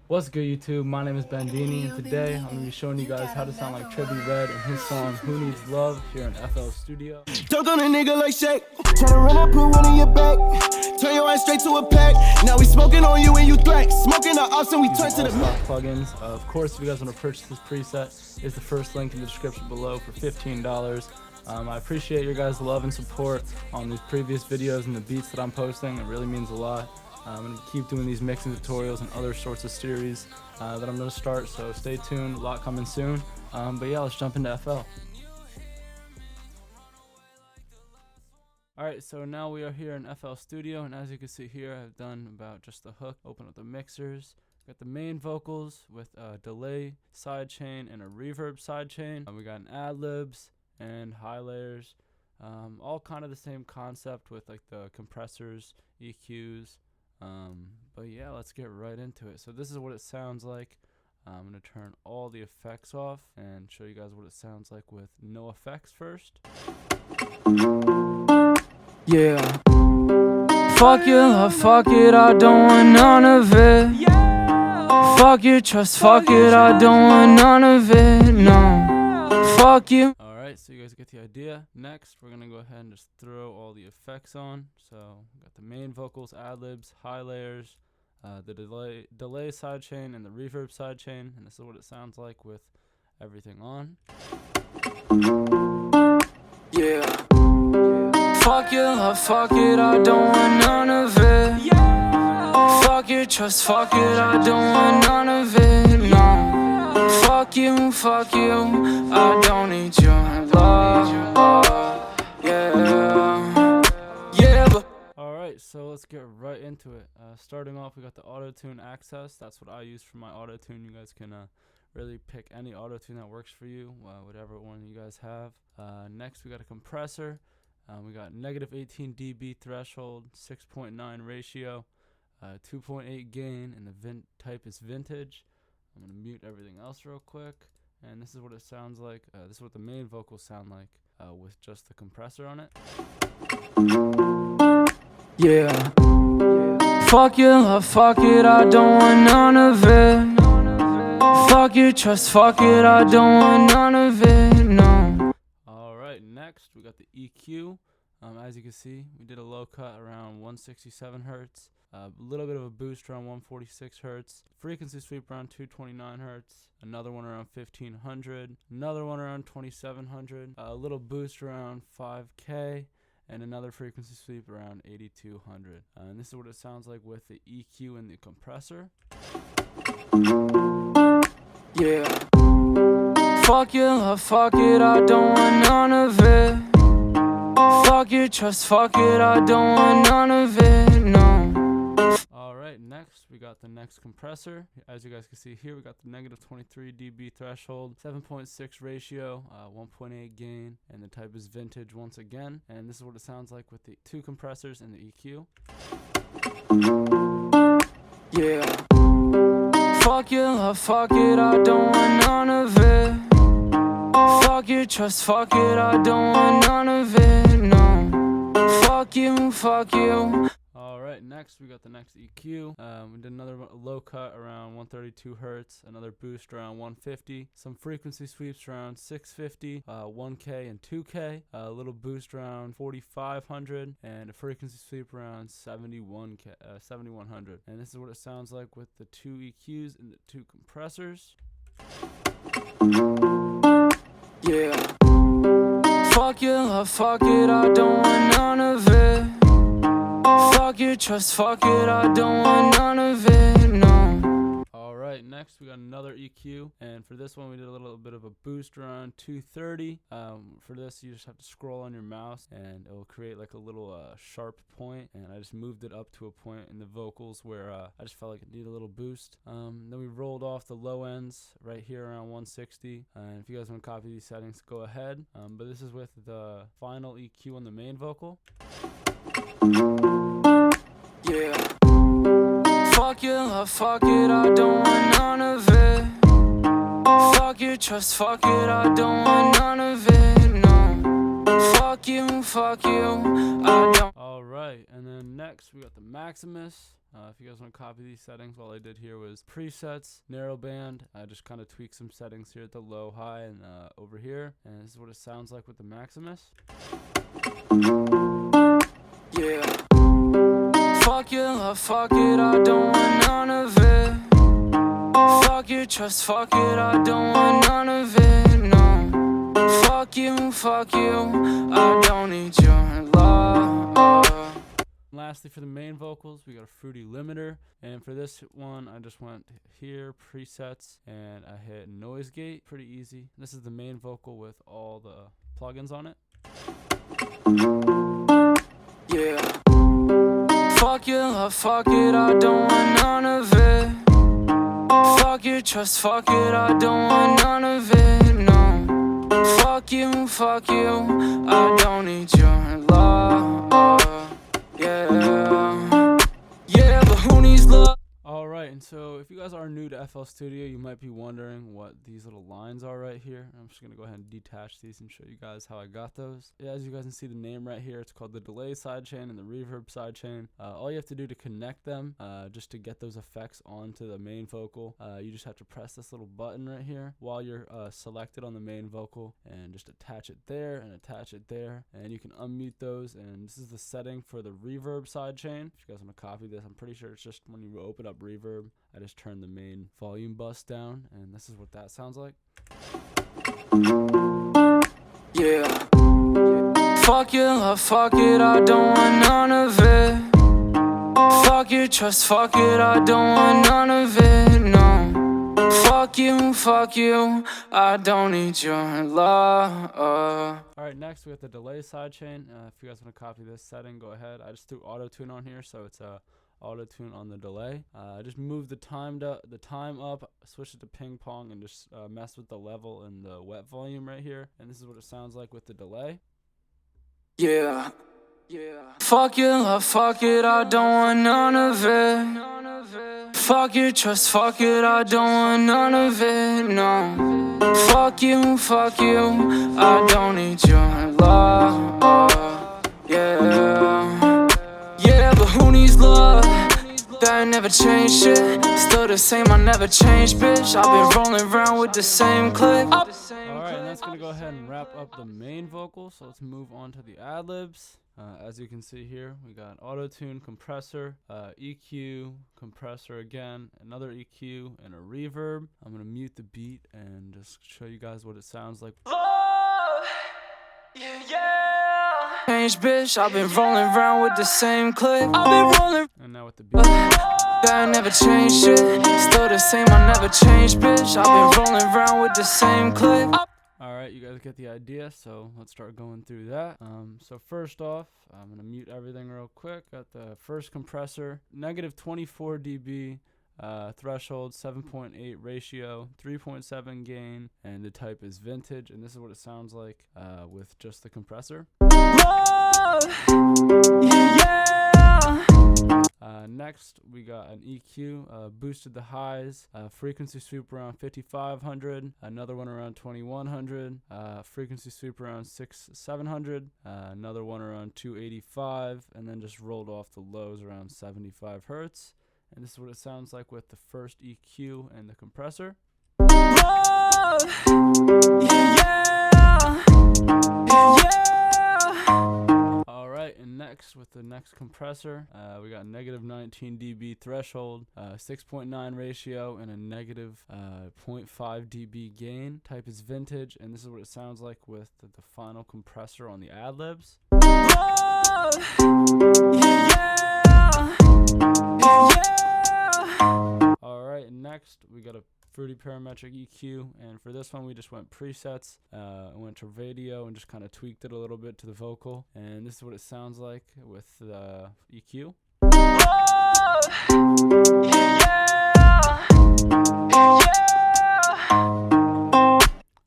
What's good, YouTube? My name is Bendini, and today I'm going to be showing you guys how to sound like Trippie REDD in his song Who Needs Love here in FL Studio. Dunk on a nigga like Shaq. Tryna run up, put one in your back. Turn your ass straight to a pack. Now we smoking on you and you thrack. Smoking the ops and we turn to the stock plugins. Of course, if you guys want to purchase this preset, is the first link in the description below for $15. I appreciate your guys' love and support on these previous videos and the beats that I'm posting. It really means a lot. I'm going to keep doing these mixing tutorials and other sorts of series that I'm going to start, so stay tuned, a lot coming soon. But yeah, let's jump into FL. Alright, so now we are here in FL Studio, and as you can see here, I've done about just the hook, open up the mixers. Got the main vocals with a delay sidechain and a reverb sidechain. We got an ad-libs and high layers, all kind of the same concept with like the compressors, EQs. But yeah, let's get right into it. So this is what it sounds like. I'm going to turn all the effects off and show you guys what it sounds like with no effects first. Yeah. Fuck your love, fuck it, I don't want none of it. Yeah. Fuck your trust, fuck it, I don't want none of it, no. Fuck you. Alright, so you guys get the idea. Next, we're going to go ahead and just throw all the effects on. So, we got the main vocals, ad-libs, high layers, the delay sidechain, and the reverb sidechain. And this is what it sounds like with everything on. Yeah. Fuck your love, fuck it, I don't want none of it. Yeah. Fuck your trust, fuck it, I don't want none of it, no. Fuck you, I don't need your love, yeah, yeah. Alright, so let's get right into it. Starting off, we got the auto-tune access. That's what I use for my auto-tune. You guys can really pick any auto-tune that works for you, whatever one you guys have. Next, we got a compressor. We got negative 18 dB threshold, 6.9 ratio, 2.8 gain, and the type is vintage. I'm going to mute everything else real quick, and this is what it sounds like. This is what the main vocals sound like with just the compressor on it. Yeah. Fuck your love, fuck it, I don't want none of it. Fuck your trust, fuck it, I don't want none of it, no. Alright, next we got the EQ. As you can see, we did a low cut around 167 Hertz. A little bit of a boost around 146 Hertz, frequency sweep around 229 Hertz, another one around 1500, another one around 2700, a little boost around 5K, and another frequency sweep around 8200. And this is what it sounds like with the EQ and the compressor. Yeah. Fuck your love, fuck it, I don't want none of it. Fuck your trust, fuck it, I don't want none of it, no. Alright, next we got the next compressor. As you guys can see here, we got the negative 23 dB threshold, 7.6 ratio, 1.8 gain, and the type is vintage once again. And this is what it sounds like with the two compressors and the EQ. Yeah. Fuck your love, fuck it, I don't want none of it. Fuck your trust, fuck it, I don't want none of it, no. Fuck you, Alright, next we got the next EQ. We did another low cut around 132 Hertz, another boost around 150, some frequency sweeps around 650, 1K and 2K, a little boost around 4500, and a frequency sweep around 7100. And this is what it sounds like with the two EQs and the two compressors. Yeah. Fuck your love, fuck it, I don't want none of it. Fuck your trust, fuck it, I don't want none of it, no. Alright, next we got another EQ, and for this one we did a little bit of a boost around 230. For this you just have to scroll on your mouse and it will create like a little sharp point, and I just moved it up to a point in the vocals where I just felt like it needed a little boost. Then we rolled off the low ends right here around 160, and if you guys want to copy these settings, go ahead. But this is with the final EQ on the main vocal. Yeah. Fuck your love, fuck it, I don't want none of it. Fuck your trust, fuck it, I don't want none of it, no. Fuck you, I don't. Alright, and then next next we got the Maximus. If you guys want to copy these settings, all I did here was presets, narrow band. I just kind of tweaked some settings here at the low, high, and over here. And this is what it sounds like with the Maximus. Yeah. Fuck your love, fuck it, I don't want none of it. Fuck your trust, fuck it, I don't want none of it, no. Fuck you, I don't need your love. Lastly, for the main vocals, we got a fruity limiter. And for this one, I just went here, presets, and I hit noise gate. Pretty easy. This is the main vocal with all the plugins on it. Yeah. Fuck your love, fuck it, I don't want none of it. Fuck your trust, fuck it, I don't want none of it, no. Fuck you, I don't need your love. Yeah, but who needs love? Alright, and so if you guys are new to FL Studio, you might be wondering what these little lines are right here. I'm just going to go ahead and detach these and show you guys how I got those. Yeah, as you guys can see the name right here, it's called the delay sidechain and the reverb sidechain. All you have to do to connect them, just to get those effects onto the main vocal, you just have to press this little button right here while you're selected on the main vocal and just attach it there and attach it there. And you can unmute those, and this is the setting for the reverb sidechain. If you guys want to copy this, I'm pretty sure it's just when you open up reverb, I just turn the main volume bus down, and this is what that sounds like. Yeah. Fuck your love, fuck it, I don't want none of it. Fuck your trust, fuck it, I don't want none of it, no. Fuck you, I don't need your love. Alright, next we got the delay sidechain. If you guys want to copy this setting, go ahead. I just threw auto tune on here, so it's auto tune on the delay. I just moved the time up, switched it to ping pong, and just messed with the level and the wet volume right here. And this is what it sounds like with the delay. Yeah. Fuck your love, fuck it, I don't want none of it. Fuck your trust, fuck it, I don't want none of it, no. Fuck you, I don't need your love. Yeah, but who needs love? That never changed shit. Still the same, I never changed, bitch. I've been rolling around with the same clip. Alright, and that's gonna go ahead and wrap up the main vocal. So let's move on to the ad-libs. As you can see here, we got auto-tune, compressor, EQ, compressor again, another EQ, and a reverb. I'm gonna mute the beat and just show you guys what it sounds like. Love, yeah. Change, bitch, I've been rolling around with the same clip. I've been rolling. And now with the beat. That never changed shit. Still the same, I never changed, bitch. I've been rolling around with the same clip. Alright, you guys get the idea, so let's start going through that. So first off, I'm going to mute everything real quick. Got the first compressor, negative 24 dB, threshold, 7.8 ratio, 3.7 gain, and the type is vintage, and this is what it sounds like with just the compressor. Love, yeah. Next, we got an EQ, boosted the highs, frequency sweep around 5500, another one around 2100, frequency sweep around 700, another one around 285, and then just rolled off the lows around 75 hertz. And this is what it sounds like with the first EQ and the compressor. Love, yeah. Alright, and next with the next compressor, we got negative 19 dB threshold, 6.9 ratio, and a negative 0.5 dB gain. Type is vintage, and this is what it sounds like with the final compressor on the ad-libs. Love, yeah. Alright, and next we got a fruity parametric EQ, and for this one we just went presets, went to radio and just kind of tweaked it a little bit to the vocal, and this is what it sounds like with the EQ. Love,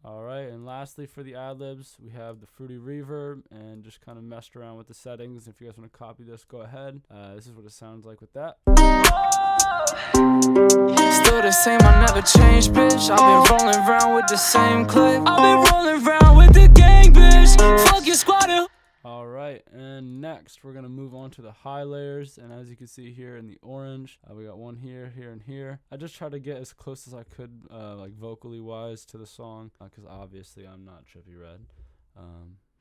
Alright, and lastly for the ad-libs, we have the fruity reverb, and just kind of messed around with the settings. If you guys want to copy this, go ahead. This is what it sounds like with that. Still the same, I never changed, bitch. I've been rolling around with the same clip. I've been rolling around with the gang, bitch. Fuck your squad. Alright. Alright, and next we're going to move on to the high layers, and as you can see here in the orange, we got one here, here, and here. I just tried to get as close as I could, like vocally wise to the song, because obviously I'm not Trippie Redd.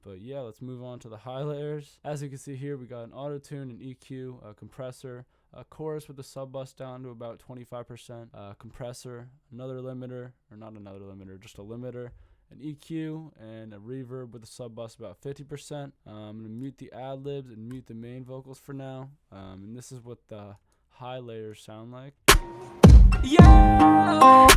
But yeah, let's move on to the high layers. As you can see here, we got an auto-tune, an EQ, a compressor, a chorus with the sub bus down to about 25%, compressor, another limiter, or not another limiter, just a limiter, an EQ, and a reverb with a sub bus about 50%. I'm going to mute the ad-libs and mute the main vocals for now. And this is what the high layers sound like. Yeah.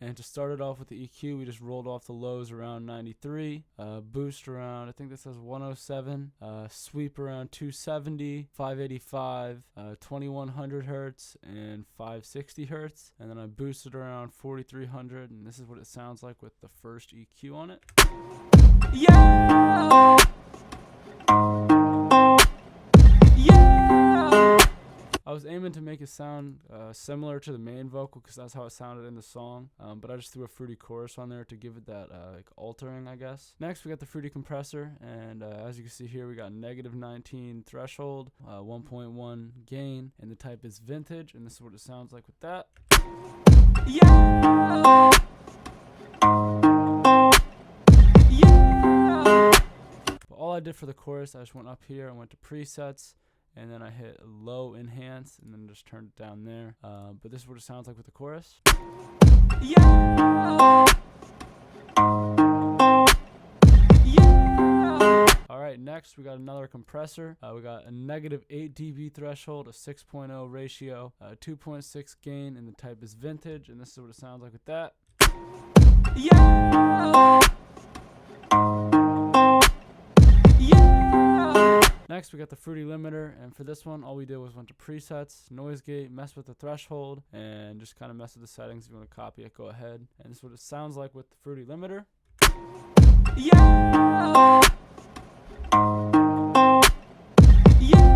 And to start it off with the EQ, we just rolled off the lows around 93, boost around, I think this says 107, sweep around 270, 585, 2100 hertz, and 560 hertz. And then I boosted around 4300, and this is what it sounds like with the first EQ on it. Yeah. I was aiming to make it sound similar to the main vocal because that's how it sounded in the song, but I just threw a fruity chorus on there to give it that like altering, I guess. Next we got the fruity compressor, and as you can see here we got -19 threshold, 1.1 gain, and the type is vintage, and this is what it sounds like with that. Yeah. But all I did for the chorus, I just went up here, I went to presets, and then I hit low enhance, and then just turned it down there. But this is what it sounds like with the chorus. Yeah. Yeah. Alright, next we got another compressor. We got a -8 dB threshold, a 6.0 ratio, 2.6 gain, and the type is vintage, and this is what it sounds like with that. Yeah. Next we got the fruity limiter, and for this one all we did was went to presets, noise gate, mess with the threshold, and just kind of mess with the settings. If you want to copy it, go ahead. And this is what it sounds like with the fruity limiter. Yeah. Yeah.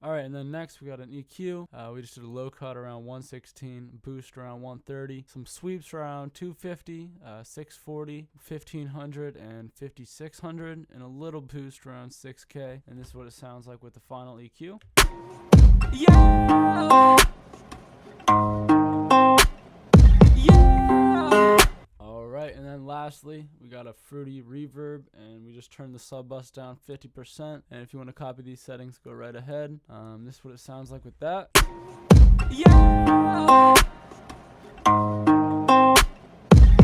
Alright, and then next we got an EQ. We just did a low cut around 116, boost around 130, some sweeps around 250, 640, 1500, and 5600, and a little boost around 6K. And this is what it sounds like with the final EQ. Yeah. Alright, and then lastly, we got a fruity reverb, and we just turned the sub bus down 50%. And if you want to copy these settings, go right ahead. This is what it sounds like with that. Yeah.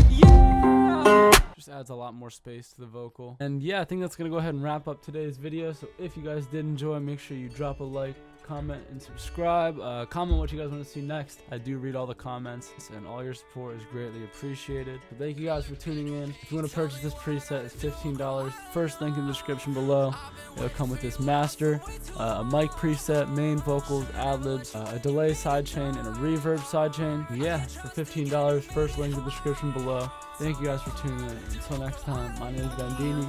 Yeah. Just adds a lot more space to the vocal. And yeah, I think that's gonna go ahead and wrap up today's video. So if you guys did enjoy, make sure you drop a like, comment, and subscribe. Comment what you guys want to see next. I do read all the comments, and all your support is greatly appreciated. So thank you guys for tuning in. If you want to purchase this preset, it's $15. First link in the description below. It'll come with this master, a mic preset, main vocals, ad-libs, a delay sidechain, and a reverb sidechain. Yeah, for $15. First link in the description below. Thank you guys for tuning in. Until next time, my name is Bendini.